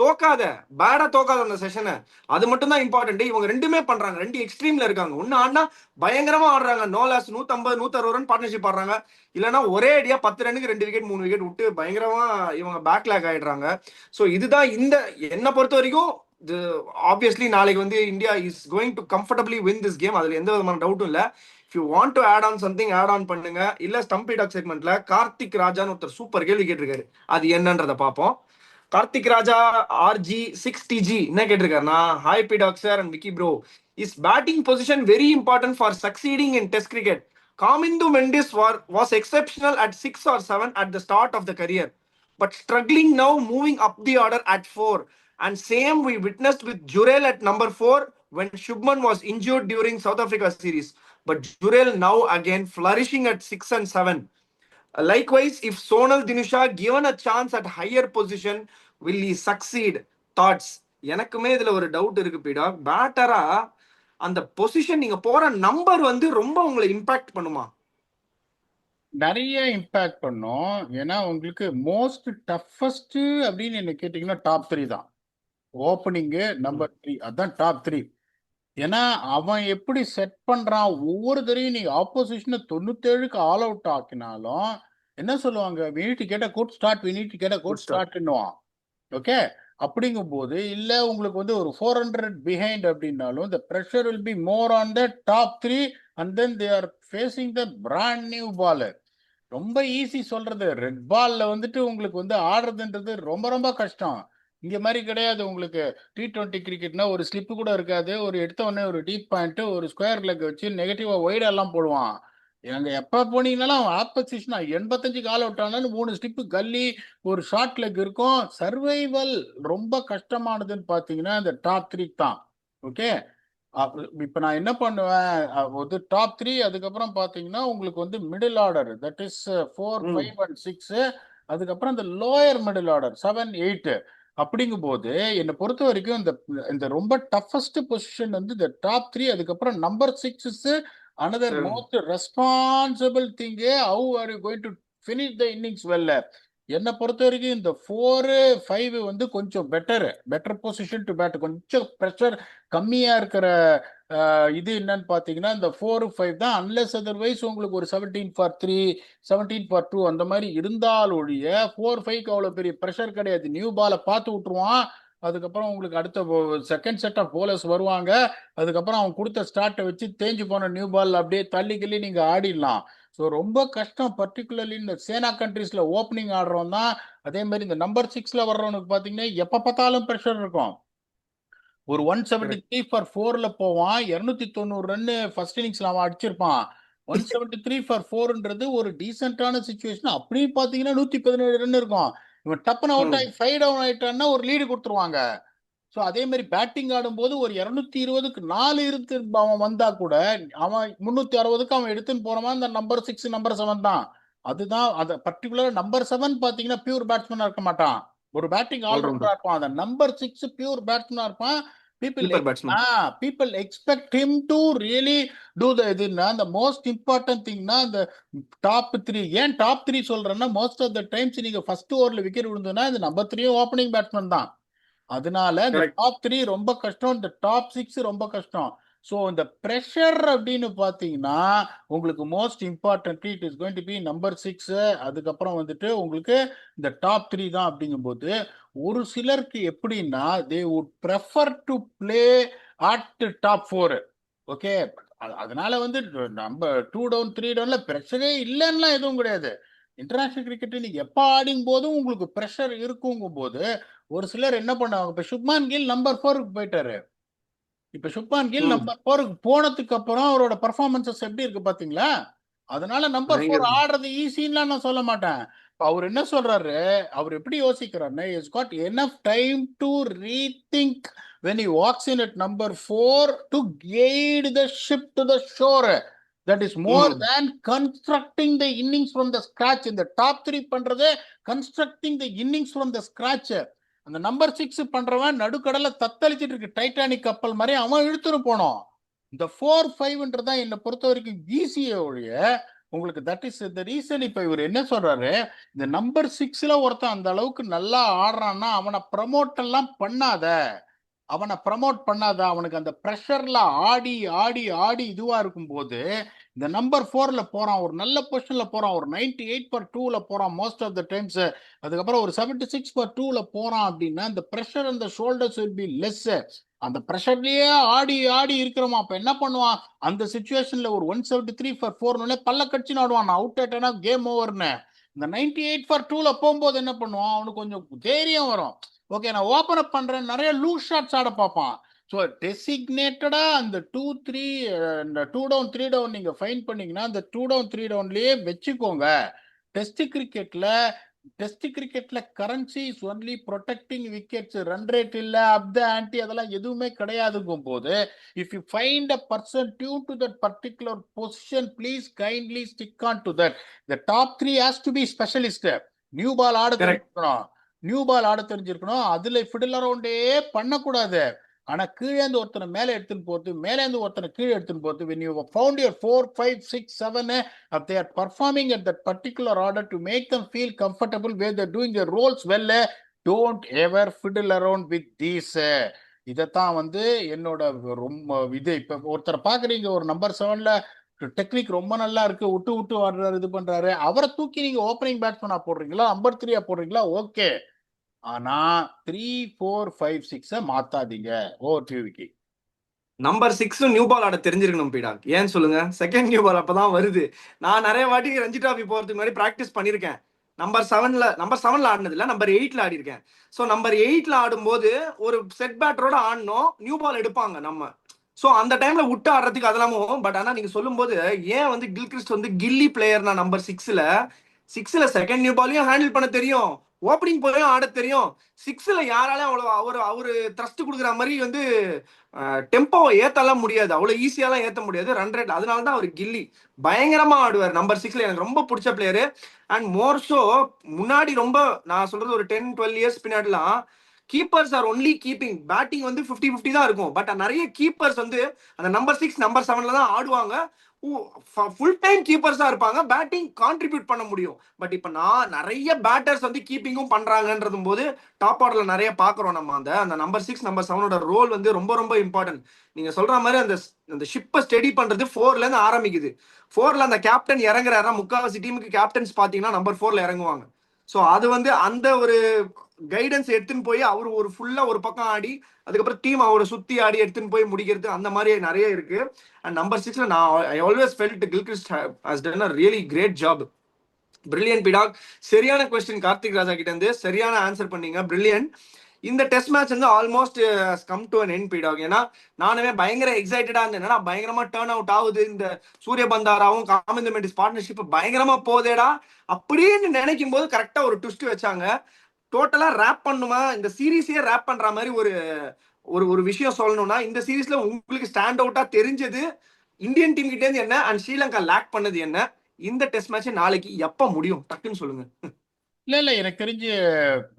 தோக்காத, பேடா தோக்காத அந்த செஷனை. அது மட்டும் தான் இம்பார்ட்டன்ட். இவங்க ரெண்டுமே பண்றாங்க, ரெண்டு எக்ஸ்ட்ரீம்ல இருக்காங்க. ஒன்னு ஆடினா பயங்கரமா ஆடுறாங்க, நோலாஸ் 150 160 ரன் பார்ட்னர்ஷிப் ஆடுறாங்க. இல்லைன்னா ஒரே அடியா 10 ரன்னுக்கு 2 விக்கெட் 3 விக்கெட் விட்டு பயங்கரமா இவங்க பேக்லாக் ஆயிடுறாங்க. ஸோ இதுதான் இந்த என்னை பொறுத்த வரைக்கும். ஆப்வியஸ்லி நாளைக்கு வந்து India is going to comfortably win this game, அதுல எந்த விதமான டவுட்டும் இல்லை. If you want to add on something add on பண்ணுங்க. இல்ல ஸ்டம்ப் டாக் செக்மெண்ட்ல கார்த்திக் ராஜான்னு ஒருத்தர் சூப்பர் கேள்வி கேட்டிருக்காரு, அது என்னன்றதை பார்ப்போம். கார்த்திக் ராஜா ஆர்ஜி 6TG என்ன கேட்டிருக்காருன்னா, hi Pdogg sir and Vicky bro, is batting position very important for succeeding in test cricket? Kamindu Mendis was exceptional at 6 or 7 at the start of the career, but struggling now moving up the order at 4. And same we witnessed with Jurel at number 4 when Shubman was injured during South Africa series. But Jurel now again flourishing at 6 and 7. Likewise, if Sonal Dinusha given a chance at higher position, will he succeed? Thoughts? எனக்குமே இதுல ஒரு doubt இருக்கு Pdogg. பேட்டரா அந்த position நீங்க போற number வந்து ரொம்ப உங்களை இம்பாக்ட் பண்ணுமா? நிறைய இம்பாக்ட் பண்ணும். ஏன்னா உங்களுக்கு மோஸ்ட் டஃபஸ்ட் அப்படின்னு என்ன கேட்டீங்கன்னா டாப் 3 தான். ஓப்பனிங்கு நம்பர் 3 அதான் டாப் 3. ஏன்னா அவன் எப்படி செட் பண்றான், ஒவ்வொரு தரையும் நீங்க ஆப்போசிஷனை 97க்கு ஆல் அவுட் ஆக்கினாலும் என்ன சொல்லுவாங்க, we need to get a good start, we need to get a good startன்னுவான். ஓகே, அப்படிங்கும்போது இல்ல உங்களுக்கு வந்து ஒரு 400 பிஹைண்ட் அப்படின்னாலும் the pressure will be more on the top 3 and then they are facing the brand new baller. ரொம்ப easy சொல்றது, red பால்ல வந்துட்டு உங்களுக்கு வந்து ஆடுறதுன்றது ரொம்ப ரொம்ப கஷ்டம். இங்க மாதிரி கிடையாது. உங்களுக்கு T20 கிரிக்கெட்னா ஒரு ஸ்லிப்பு கூட இருக்காது, ஒரு எடுத்த உடனே ஒரு டீப் பாயிண்ட், ஒரு ஸ்கொயர் லெக் வச்சு நெகட்டிவா ஒய்டெல்லாம் போடுவான். அங்க எப்ப போனீங்கன்னாலும் ஆப்போசிஷன் 85 ஆல் அவுட் ஆனாலும் 3 ஸ்டிப்பு கல்லி, ஒரு ஷார்ட் லெக் இருக்கும். சர்வைவல் ரொம்ப கஷ்டமானதுன்னு பாத்தீங்கன்னா இந்த டாப் 3 தான். ஓகே, இப்ப நான் என்ன பண்ணுவேன், வந்து டாப் 3, அதுக்கப்புறம் பாத்தீங்கன்னா உங்களுக்கு வந்து middle order, that is 4, 5 and 6, அதுக்கப்புறம் இந்த லோயர் மிடில் ஆர்டர் 7, 8. அப்படிங்கும் போது என்னை பொறுத்த வரைக்கும் இந்த இந்த ரொம்ப டஃபஸ்ட் பொசிஷன் வந்து இந்த டாப் 3, அதுக்கப்புறம் number 6 is another most responsible thing. How are you going to finish the innings வெல்ல? என்னை பொறுத்த வரைக்கும் இந்த 4, 5 வந்து கொஞ்சம் பெட்டர் பொசிஷன் டு பேட். கொஞ்சம் ப்ரெஷர் கம்மியா இருக்கிற இது என்னன்னு பாத்தீங்கன்னா இந்த 4, 5 தான். அன்லெஸ் அதர்வைஸ் உங்களுக்கு ஒரு 17 for 3, 17 for 2 அந்த மாதிரி இருந்தால் ஒழிய 4, 5க்கு அவ்வளவு பெரிய ப்ரெஷர் கிடையாது. நியூ பாலை பார்த்து விட்டுருவான். அதுக்கப்புறம் உங்களுக்கு அடுத்த செகண்ட் செட் ஆஃப் போலர்ஸ் வருவாங்க. அதுக்கப்புறம் அவன் கொடுத்த ஸ்டார்ட்டை வச்சு தேஞ்சு போன நியூ பால் அப்படியே தள்ளி கிள்ளி நீங்க ஆடிடலாம். ஸோ ரொம்ப கஷ்டம், பர்டிகுலர்லி இந்த சேனா கண்ட்ரீஸ்ல ஓப்பனிங் ஆடுறவன் தான். அதே மாதிரி இந்த நம்பர் 6ல வர்றவனுக்கு பாத்தீங்கன்னா எப்ப பார்த்தாலும் ப்ரெஷர் இருக்கும். ஒரு 173 for 4ல போவான், 290 ரன் ஃபர்ஸ்ட் இன்னிங்ஸ்ல அவன் அடிச்சிருப்பான். 173 for 4ன்றது ஒரு டீசென்டான சுச்சுவேஷன். அப்படியே பாத்தீங்கன்னா 117 ரன் இருக்கும். இவன் டப்புன்னு அவுட் ஆகி 5 டவுன் ஆயிட்டான்னா ஒரு லீடு கொடுத்துருவாங்க. ஸோ அதே மாதிரி பேட்டிங் ஆடும்போது ஒரு 220க்கு 4 இருந்து அவன் வந்தா கூட அவன் 360க்கு அவன் எடுத்துன்னு போறவன் இந்த நம்பர் 6, நம்பர் 7 தான். அதுதான் அந்த பர்டிகுலர் நம்பர் 7 பாத்தீங்கன்னா பியூர் பேட்ஸ்மேனா இருக்க மாட்டான், ஒரு பேட்டிங் ஆல்ரவுண்டரா இருப்பான். அந்த நம்பர் 6 பியூர் பேட்ஸ்மேனா இருப்பான். People expect him to really do the இதுன்னா the மோஸ்ட் இம்பார்ட்டன்ட் திங்னா இந்த டாப் 3. ஏன் டாப் 3 சொல்றேன்னா மோஸ்ட் ஆஃப் த டைம்ஸ் நீங்க ஃபர்ஸ்ட் ஓவர்ல விக்கெட் விழுந்ததுன்னா இந்த நம்பர் 3 ஓப்பனிங் பேட்ஸ்மேன் தான். அதனால இந்த டாப் 3 ரொம்ப கஷ்டம், இந்த டாப் 6 ரொம்ப கஷ்டம். ஸோ இந்த ப்ரெஷர் அப்படின்னு பார்த்தீங்கன்னா உங்களுக்கு most importantly it is going to be number 6, அதுக்கப்புறம் வந்துட்டு உங்களுக்கு இந்த டாப் 3 தான். அப்படிங்கும்போது ஒரு சிலருக்கு எப்படின்னா they would prefer to play at top 4. Okay, அதனால வந்து நம்ம 2 டவுன் 3 டவுன்ல ப்ரெஷரே இல்லைன்னா எதுவும் கிடையாது. இன்டர்நேஷனல் கிரிக்கெட் நீங்க எப்ப ஆடும் போதும் உங்களுக்கு ப்ரெஷர் இருக்குங்கும் போது ஒரு சிலர் என்ன பண்ணுவாங்க, இப்ப சுப்மான் கில் நம்பர் 4க்கு போயிட்டாரு. இப்ப சுப்மான் கில் நம்பர் 4க்கு போனதுக்கு அப்புறம் அவரோட பர்ஃபார்மன்சஸ் எப்படி இருக்கு பாத்தீங்களா? அதனால நம்பர் 4 ஆடுறது ஈஸின்னு நான் சொல்ல மாட்டேன். அவர் என்ன சொல்றாரு, அவர் எப்படி யோசிக்கிறாருன்னா is got enough time to rethink when he walks in at number 4 to guide the ship to the shore. That is more than constructing the innings from the scratch. இந்த டாப் 3 பண்றது constructing the innings from the scratch. அந்த number 6 பண்றவன் நடுக்கடல தத்தளிச்சிட்டு இருக்கு Titanic கப்பல் மாதிரி அவன் இழுத்துட்டு போனோம். இந்த 4, 5ன்றதான் என்னை பொறுத்த வரைக்கும் ஈஸியே ஒழிய உங்களுக்கு தட் இஸ் த ரீசன். இப்ப இவர் என்ன சொல்றாரு, இந்த நம்பர் 6ல ஒருத்தன் அந்த அளவுக்கு நல்லா ஆடுறான்னா அவனை ப்ரமோட் எல்லாம் பண்ணாத, அவனுக்கு அந்த ப்ரெஷர்ல ஆடி ஆடி ஆடி இதுவா இருக்கும் போது இந்த நம்பர் 4ல போறான், ஒரு நல்ல பொசிஷன்ல போறான், ஒரு 98 for 2ல போறான் மோஸ்ட் ஆஃப் த டைம்ஸ், அதுக்கப்புறம் ஒரு 76 for 2ல போறான் அப்படின்னா இந்த ப்ரெஷர் அந்த ஷோல்டர்ஸ் வில் பி லெஸ். அந்த ப்ரெஷர்லயே ஆடி ஆடி இருக்கிறோமா, அப்ப என்ன பண்ணுவான் அந்த சுச்சுவேஷன்ல ஒரு 173 for 4 பல்ல கடிச்சு ஆடுவான், அவுட் ஆயிட்டானா கேம் ஓவர்னு. இந்த 98 for 2ல போகும்போது என்ன பண்ணுவான், அவனுக்கு கொஞ்சம் தைரியம் வரும். ஓகே, நான் ஓபன் அப் பண்றேன், நிறைய லூஸ் ஷாட்ஸ் ஆட பார்ப்பான். ஸோ டெசிக்னேட்டடா அந்த 2, 3 இந்த 2 டவுன் 3 டவுன் நீங்க ஃபைன் பண்ணீங்கன்னா அந்த 2 டவுன் 3 டவுன்லயே வச்சுக்கோங்க. டெஸ்ட் கிரிக்கெட்ல currency is only protecting wickets. Run rate இல்ல, அப் த ஆன்டி அதெல்லாம் எதுவுமே கிடையாதுங்கும் போது if you find a person due to that particular position please kindly stick on to that. The top 3 has to be specialist. New ball ஆட தெரிஞ்சிருக்கணும், அதுல ஃபிடில் அரவுண்டே பண்ணக்கூடாது. ஆனா கீழே இருந்து ஒருத்தனை மேல எடுத்துன்னு போறது, மேல இருந்து ஒருத்தனை கீழே எடுத்துன்னு போறது, when you have found your 4, 5, 6, 7 if they are performing at that particular order to make them feel comfortable where they're doing their roles well, don't ever fiddle around with these. இதைத்தான் வந்து என்னோட ரொம்ப இது. இப்ப ஒருத்தரை பாக்குறீங்க ஒரு நம்பர் 7ல டெக்னிக் ரொம்ப நல்லா இருக்கு, விட்டு விட்டு வர்றாரு, இது பண்றாரு, அவரை தூக்கி நீங்க ஓப்பனிங் பேட்ஸ்மேனா போடுறீங்களா, நம்பர் 3 போடுறீங்களா, ஓகே. ஆனா 3, 4, 5, 6 மாத்தாதீங்க. ஓடிவிக்கு நம்பர் 6 நியூ பால் ஆட தெரிஞ்சிருக்கணும் பீடாக். ஏன் சொல்லுங்க, செகண்ட் நியூ பால் அப்பதான் வருது. நான் நிறைய வாட்டி ரஞ்சி டிராஃபி போறதுக்கு முன்னாடி பிராக்டிஸ் பண்ணிருக்கேன். நம்பர் 7ல ஆடினது இல்ல, நம்பர் 8ல ஆடி இருக்கேன். ஸோ நம்பர் 8ல ஆடும்போது ஒரு செட் பேட்டரோட ஆடணும், நியூ பால் எடுப்பாங்க. நம்ம ஸோ அந்த டைம்ல விட்டு ஆடுறதுக்கு அதெல்லாமும். பட் ஆனா நீங்க சொல்லும்போது ஏன் வந்து கில்கிறிஸ்ட் வந்து கில்லி பிளேயர்னா நம்பர் சிக்ஸ்ல செகண்ட் நியூ பாலையும் ஹேண்டில் பண்ண தெரியும், ஓப்பனிங் போயும் ஆட தெரியும். சிக்ஸ்ல யாராலையும் அவ்வளோ அவரு த்ரஸ்ட் கொடுக்குற மாதிரி வந்து டெம்போவை ஏத்தலாம் முடியாது, அவ்வளவு ஈஸியாலாம் ஏத்த முடியாது ரன் ரேட். அதனால தான் அவர் கில்லி பயங்கரமா ஆடுவார் நம்பர் சிக்ஸ்ல. எனக்கு ரொம்ப பிடிச்ச பிளேயரு. அண்ட் மோர்ஸோ முன்னாடி ரொம்ப நான் சொல்றது ஒரு 10-12 இயர்ஸ் பின்னாடிலாம் keepers are only keeping, batting வந்து 50-50 தான் இருக்கும். பட் நிறைய கீப்பர்ஸ் வந்து அந்த நம்பர் 6 நம்பர் 7ல தான் ஆடுவாங்க. ஃபுல் டைம் கீப்பர்ஸா இருப்பாங்க, பேட்டிங் கான்ட்ரிபியூட் பண்ண முடியும். பட் இப்ப நான் நிறைய பேட்டர்ஸ் வந்து கீப்பிங்கும் பண்றாங்கன்றது போது டாப் ஆர்டர்ல நிறைய பாக்குறோம் நம்ம. அந்த நம்பர் 6 நம்பர் 7ஓட ரோல் வந்து ரொம்ப ரொம்ப இம்பார்ட்டன்ட். நீங்க சொல்ற மாதிரி அந்த ஷிப்பை ஸ்டெடி பண்றது 4ல இருந்து ஆரம்பிக்குது. 4ல அந்த கேப்டன் இறங்குறாருன்னா முக்காவாசி டீமுக்கு கேப்டன்ஸ் பாத்தீங்கன்னா நம்பர் 4ல இறங்குவாங்க. ஸோ அது வந்து அந்த ஒரு கைடன்ஸ் எடுத்துன்னு போய் அவர் ஒரு ஃபுல்லா ஒரு பக்கம் ஆடி அதுக்கப்புறம் டீம் அவரை சுத்தி ஆடி எடுத்துன்னு போய் முடிக்கிறது அந்த மாதிரி நிறைய இருக்கு. அண்ட் நம்பர் 6ல நான் I always felt Gilchrist has done a really great job. Brilliant Pdogg. சரியான கொஸ்டின் கார்த்திக் ராஜா கிட்ட இருந்து சரியான ஆன்சர் பண்ணீங்க, பிரில்லியன். இந்த டெஸ்ட் மேட்ச் வந்து almost come to an end Pdogg. ஏன்னா நானுமே பயங்கர எக்ஸைட்டடா இருந்தேன், பயங்கரமா டேர்ன் அவுட் ஆகுது, இந்த சூரியபந்தாராவும் காமிந்து மெண்டிஸ் பார்ட்னர்ஷிப் பயங்கரமா போதேடா அப்படின்னு நினைக்கும் போது கரெக்டா ஒரு ட்விஸ்ட் வச்சாங்க. டோட்டலா ரேப் பண்ணுமா இந்த சீரீஸே ரேப் பண்ற மாதிரி ஒரு ஒரு ஒரு விஷயம் சொல்லணும்னா இந்த சீரீஸ்ல உங்களுக்கு ஸ்டாண்ட் அவுட்டா தெரிஞ்சது இந்தியன் டீம் கிட்ட இருந்து என்ன அண்ட் ஸ்ரீலங்கா லேக் பண்ணது என்ன? இந்த டெஸ்ட் மேட்ச் நாளைக்கு எப்ப முடியும் டக்குன்னு சொல்லுங்க. இல்ல எனக்கு தெரிஞ்சு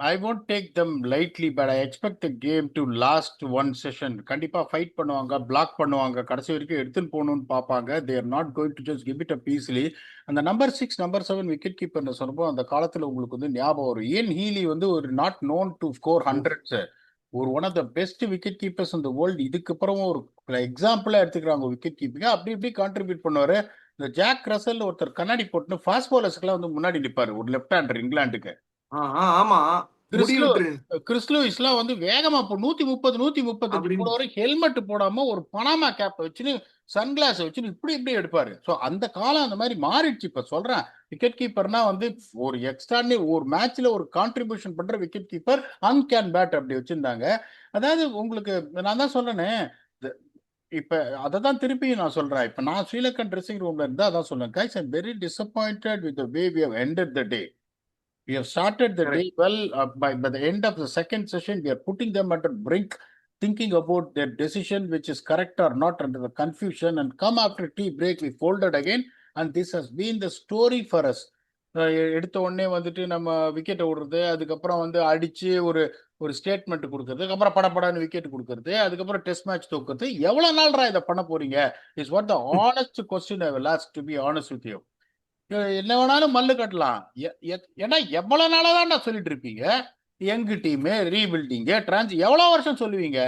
I won't take them lightly, but I expect the game to last one session. கண்டிப்பா ஃபைட் பண்ணுவாங்க, பிளாக் பண்ணுவாங்க, கடைசி வரைக்கும் எடுத்துன்னு போகணும்னு பார்ப்பாங்க. They are not going to just give it a easily. அந்த நம்பர் 6 நம்பர் 7 விக்கெட் கீப்பர்னு சொன்னப்போ அந்த காலத்துல உங்களுக்கு வந்து ஞாபகம் வரும், இயன் ஹீலி வந்து ஒரு not known to score hundreds, ஒரு one of the best wicket keepers இந்த வேர்ல்டு. இதுக்கப்புறம் ஒரு எக்ஸாம்பிளா எடுத்துக்கிறாங்க விக்கெட் கீப்பிங்க. அப்படி இப்படி கான்ட்ரிபியூட் பண்ணுவாரு. இந்த ஜாக் ரசல் ஒருத்தர் கண்ணாடி போட்டுன்னு ஃபாஸ்ட் பாலர்ஸ்க்குலாம் வந்து முன்னாடி நிற்பாரு, ஒரு லெஃப்ட் ஹேண்டர் இங்கிலாந்துக்கு. ஆமா முடி கிறிஸ்லு விட்டுரு கிறிஸ்லூயிஸ்லாம் வந்து வேகமா 130 135 அப்படின்னு. போட வரை ஹெல்மெட் போடாம ஒரு பனாமா கேப் வச்சுன்னு சன்கிளாஸ் வச்சுன்னு இப்படி இப்படி எடுப்பாரு. ஸோ அந்த காலம் அந்த மாதிரி மாறிடுச்சு. இப்ப சொல்றேன், விக்கெட் கீப்பர்னா வந்து ஒரு எக்ஸ்ட்ரானரி ஒரு மேட்ச்ல ஒரு கான்ட்ரிபியூஷன் பண்ற விக்கெட் கீப்பர் அன்கேன் பேட் அப்படி வச்சிருந்தாங்க. அதாவது உங்களுக்கு நான் தான் சொன்னேனே, இப்ப அதை தான் திருப்பியும் நான் சொல்றேன். இப்ப நான் ஸ்ரீலங்கன் ட்ரெஸ்ஸிங் ரூம்ல இருந்தா அதான் சொல்றேன், guys I'm very disappointed with the way we have ended the day. We have started the day Correct. well. By the end of the second session, we are putting them under brink, thinking about their decision, which is correct or not, under the confusion. And come after tea break, we folded again. And this has been the story for us. எடுத்த உடனே வந்துட்டு நம்ம விக்கெட்டை விடுறது, அதுக்கப்புறம் வந்து அடிச்சு ஒரு ஒரு ஸ்டேட்மெண்ட் கொடுக்கறது, அதுக்கப்புறம் படப்படான்னு விக்கெட் கொடுக்கறது, அதுக்கப்புறம் டெஸ்ட் மேட்ச் தூக்குறது. எவ்வளவு நாள்ரா இதை பண்ண போறீங்க? Is what the honest question I will ask, to be honest with you. என்ன வேணாலும் மல்லு கட்டலாம். ஏன்னா எவ்வளவு நாளாதான் சொல்லிட்டு இருப்பீங்க, யங் டீமு, ரீபில்டிங்கு, எவ்வளவு வருஷம் சொல்லுவீங்க?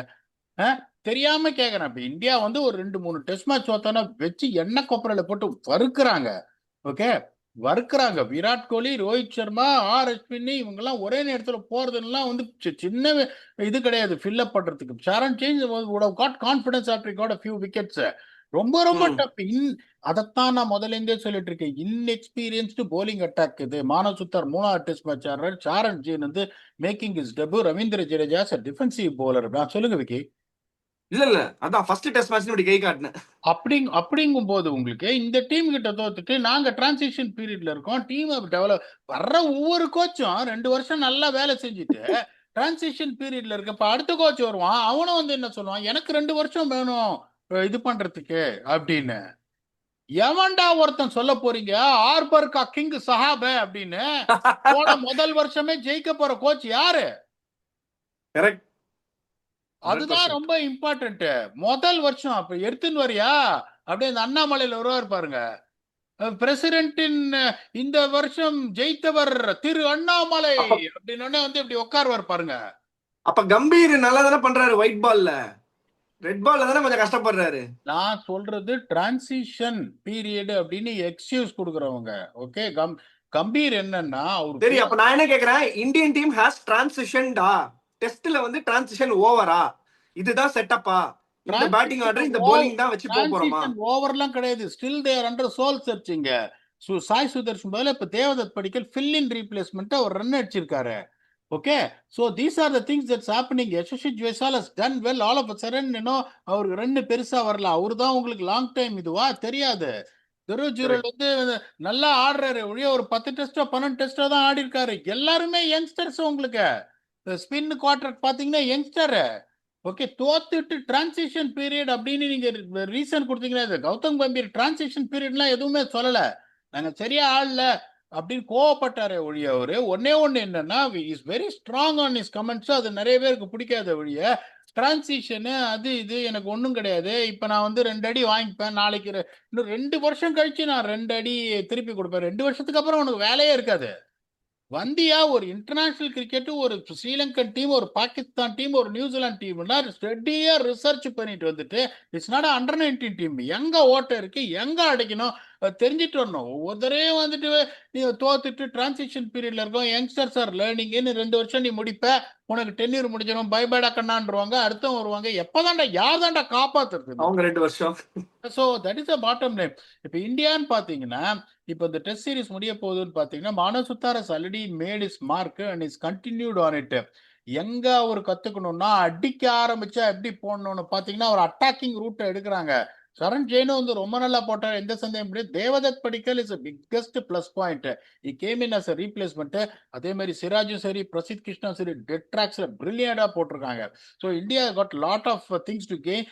தெரியாம கேக்குறேன். இப்ப இந்தியா வந்து ஒரு 2-3 டெஸ்ட் மேட்ச் தோத்தானா வச்சு எண்ணெய் கொப்பரையில போட்டு வறுக்கிறாங்க. ஓகே, வறுக்கிறாங்க. விராட் கோலி, ரோஹித் சர்மா, அஸ்வினி இவங்க எல்லாம் ஒரே நேரத்துல போறதுலாம் வந்து சின்ன இது கிடையாது ஃபில் அப் பண்றதுக்கு. சரண் change would have got confidence after he got a few wickets. ரொம்ப ரொம்ப டஃப். அதைத்தான் நான் முதல்ல இருந்தே சொல்லிட்டு இருக்கேன், இன்எக்ஸ்பீரியன்ஸ்டு போலிங் அட்டாக் இது. மானவ் சுத்தார் 3வது டெஸ்ட் மேட்ச் ஆடுறாரு. சாரன் ஜெயின் வந்து making is debut. Ravindra Jadeja defensive bowler. நான் சொல்லுங்க விக்கி. இல்ல அதான் ஃபர்ஸ்ட் டெஸ்ட் மேட்ச் இப்படி கை காட்டினேன். அப்படிங்கும் போது உங்களுக்கு இந்த டீம் கிட்ட தோத்துட்டு நாங்க டிரான்சிஷன் பீரியட்ல இருக்கோம். டீம் டெவலப் வர்ற ஒவ்வொரு கோச்சும் 2 வருஷம் நல்லா வேலை செஞ்சுட்டு டிரான்சிஷன் பீரியட்ல இருக்கப்ப அடுத்த கோச் வருவான், அவனும் வந்து என்ன சொல்லுவான், எனக்கு 2 வருஷம் வேணும் இது பண்றதுக்கு அப்படின்னு. எவன்டா ஒருத்தன் சொல்ல போறீங்க ஆர்பர் கா கிங் சஹாப அப்படின்னு? போன முதல் வருஷமே ஜெயிக்க போற கோச் யாரு? கரெக்ட். அதுதான் ரொம்ப இம்பார்ட்டன்ட். முதல் வருஷம் அப்ப எடுத்துன்னு வரியா? அப்படியே அந்த அண்ணாமலையில வருவார் பாருங்க, பிரசிடென்டின் இந்த வருஷம் ஜெயித்தவர் திரு அண்ணாமலை அப்படின்னு வந்து இப்படி உட்காருவார் பாருங்க. அப்ப கம்பீர் நல்லா தானே பண்றாரு ஒயிட் பால்ல, ரெட் பால்ல தானே கொஞ்சம் கஷ்டப்படுறாரு. நான் சொல்றது டிரான்சிஷன் பீரியட் அப்படின்னு எக்ஸ்கியூஸ் கொடுக்குறவங்க. ஓகே, கம்பீர் என்னன்னா அவரு சரி, அப்ப நான் என்ன கேக்குறேன், இந்தியன் டீம் ஹாஸ் டிரான்சிஷன்டா, டெஸ்ட்ல வந்து டிரான்சிஷன் ஓவரா, இதுதான் செட்டப்பா, இந்த பேட்டிங் ஆர்டர் இந்த போலிங் தான் வச்சு போறோமா? ஓவர்லாம் கிடையாது. Still there under soul searching. Sai Sudharsan பதிலா இப்ப Devdutt Padikkal fill in replacement ஒரு ரன் அடிச்சிருக்காரு. Okay, so these are the things that's happening. Yashasvi Jaiswal has done well. All of a sudden, அவருக்கு ரன்னு பெருசா வரல. அவரு தான் உங்களுக்கு லாங் டைம் இதுவா தெரியாது. துருவஜூரல் Correct. வந்து நல்லா ஆடுறாரு. ஒழிய ஒரு 10 டெஸ்டோ 12 டெஸ்டோ தான் ஆடி இருக்காரு. எல்லாருமே யங்ஸ்டர்ஸ் உங்களுக்கு. ஸ்பின் குவார்டர் பாத்தீங்கன்னா யங்ஸ்டர். ஓகே, தோத்துட்டு டிரான்சிஷன் பீரியட் அப்படின்னு நீங்க ரீசன் கொடுத்தீங்கன்னா இது கௌதம் கம்பீர் டிரான்சிஷன் பீரியட்லாம் எதுவுமே சொல்லல. நாங்க சரியா ஆடல அப்படின்னு கோவப்பட்டாரே ஒழிய அவரு. ஒன்னே ஒண்ணு என்னன்னா, is very strong on is comments. அது நிறைய பேருக்கு பிடிக்காத ஒழிய டிரான்சிஷனு அது இது எனக்கு ஒன்றும் கிடையாது. இப்போ நான் வந்து 2 அடி வாங்கிப்பேன். நாளைக்கு இன்னும் 2 வருஷம் கழிச்சு நான் 2 அடி திருப்பி கொடுப்பேன். 2 வருஷத்துக்கு அப்புறம் உனக்கு வேலையே இருக்காது. வந்தியா ஒரு இன்டர்நேஷனல் கிரிக்கெட், ஒரு ஸ்ரீலங்கன் டீம், ஒரு பாகிஸ்தான் டீம், ஒரு நியூசிலாந்து டீம்னா ஸ்டெடியா ரிசர்ச் பண்ணிட்டு வந்துட்டு, இட்ஸ் நாட் அண்டர் 19 டீம். எங்க ஓட்ட இருக்கு, எங்க அடைக்கணும் தெரிஞ்சுட்டு வரணும். ஒவ்வொருத்தரையும் வந்துட்டு நீ தோத்துட்டு டிரான்சிஷன் பீரியட்ல இருக்கும், யங்ஸ்டர்ஸ் ஆர் லேர்னிங்னு 2 வருஷம் நீ முடிப்ப, உனக்கு டென்யூர் முடிஞ்சிடும், பைபேடா கண்ணான்றுவாங்க, அடுத்தவங்க வருவாங்க. எப்பதான்டா யார் தான்டா காப்பாத்துறது? அவங்க 2 வருஷம். So that is a bottom line. இப்போ இந்தியான்னு பார்த்தீங்கன்னா, இப்போ இந்த டெஸ்ட் சீரிஸ் முடிய போகுதுன்னு பார்த்தீங்கன்னா, Manav Suthar has already made his mark and is continued on it. எங்க அவர் கத்துக்கணும்னா, அடிக்க ஆரம்பிச்சா எப்படி போடணும்னு பார்த்தீங்கன்னா, ஒரு அட்டாக்கிங் ரூட்டை எடுக்கிறாங்க. சரண் ஜெயினும் வந்து ரொம்ப நல்லா போட்டார், எந்த சந்தேகம் கிடையாது. Devdutt Padikkal is biggest plus point. He came in as a replacement. அதே மாதிரி சிராஜும் சரி, பிரசித் கிருஷ்ணா சரி, டெட் ட்ராக்ஸ்ல பிரில்லியண்டா போட்டிருக்காங்க. So India got lot of things to gain.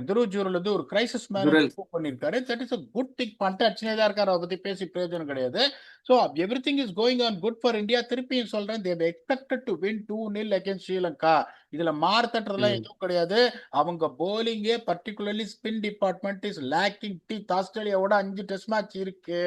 Dhruv Jurel வந்து ஒரு கிரைசிஸ் துரல். மேனேஜ் பண்ணிருக்காரு. That is a good thing. பண்ணிட்டு அடிச்சுனே தான் இருக்காரு. அதை பத்தி பேசி பிரயோஜனம் கிடையாது. So everything is going on good for India. திருப்பியும் சொல்றேன், they expected to win 2-0 against Sri Lanka. இதுல மார்த்தட்டுறதுலாம் எதுவும் கிடையாது. அவங்க போலிங்கே particularly spin department is lacking teeth. ஆஸ்திரேலியாவோட 5 டெஸ்ட் மேட்ச் இருக்கு.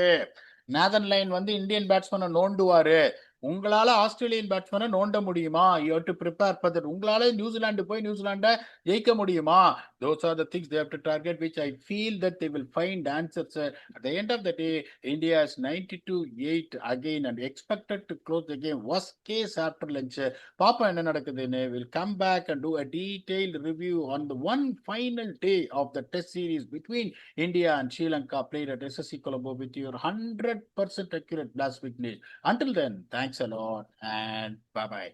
நேதன் லைன் வந்து இந்தியன் பேட்ஸ்மேனை நோண்டுவாரு. உங்களால ஆஸ்திரேலியன் பேட்ஸ்மேனை நோண்ட முடியுமா? You have to prepare for that. உங்களால நியூசிலாந்து போய் நியூசிலாண்டை ஜெயிக்க முடியுமா? Those are the things they have to target, which I feel that they will find answers. At the end of the day, India is 92-8 again and expected to close the game. Worst case after lunch. Papa enna nadakudunu. We'll come back and do a detailed review on the one final day of the test series between India and Sri Lanka played at SSC Colombo with your 100% accurate blast Vignesh. Until then, thanks a lot and bye-bye.